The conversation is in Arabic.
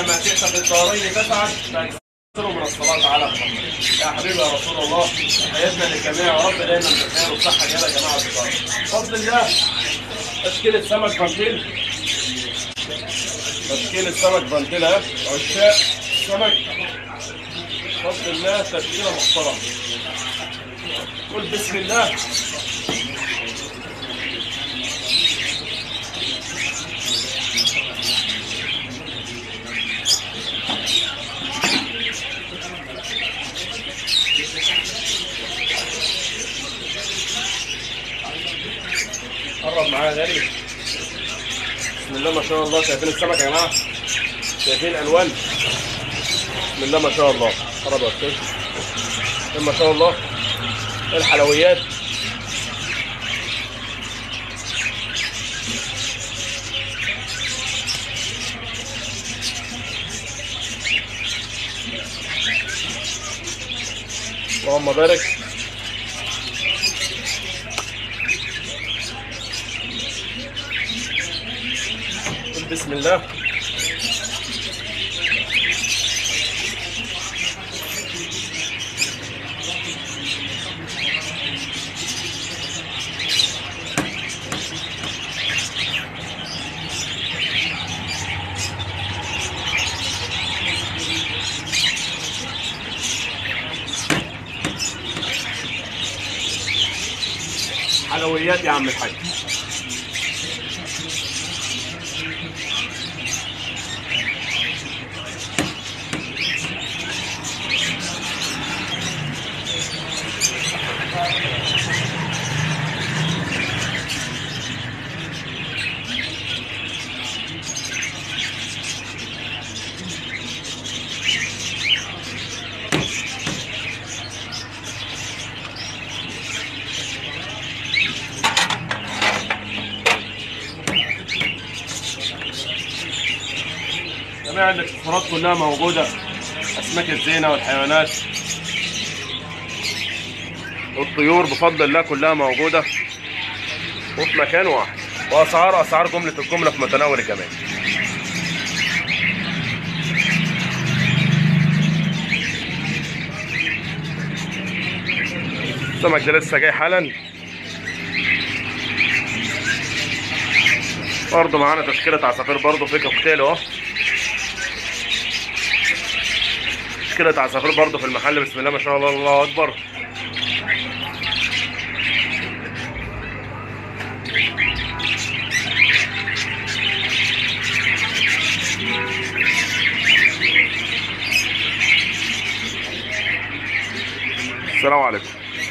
ما شئت في الدارين تسعد فاكثروا من الصلاه على محمد. يا حبيبي يا رسول الله، حياتنا للجميع يا رب دايما بخير وصحه كده يا جماعه الصلاه. بفضل الله تشكيله سمك بنتين، تشكيله سمك بنتين اهي، عشاق السمك بفضل الله تشكيله محترمه. قول بسم الله. قرب معايا غالي. بسم الله ما شاء الله. شايفين السمك يا جماعه؟ شايفين الالوان؟ بسم الله ما شاء الله. قرب يا استاذ. ما شاء الله. الحلويات اللهم بارك. بسم الله. حلويات يا عم الحاج. جميع الاكسسوارات كلها موجودة، أسماك الزينة والحيوانات والطيور بفضل الله كلها موجودة وفي مكان واحد، وأسعار جملة الجملة في متناول الجميع. السمك ده لسه جاي حالا. برضه معانا تشكيلة عصافير برضه في كوكتيل اهو. تشكيلة عصافير برضه في المحل. بسم الله ما شاء الله. الله أكبر. السلام عليكم.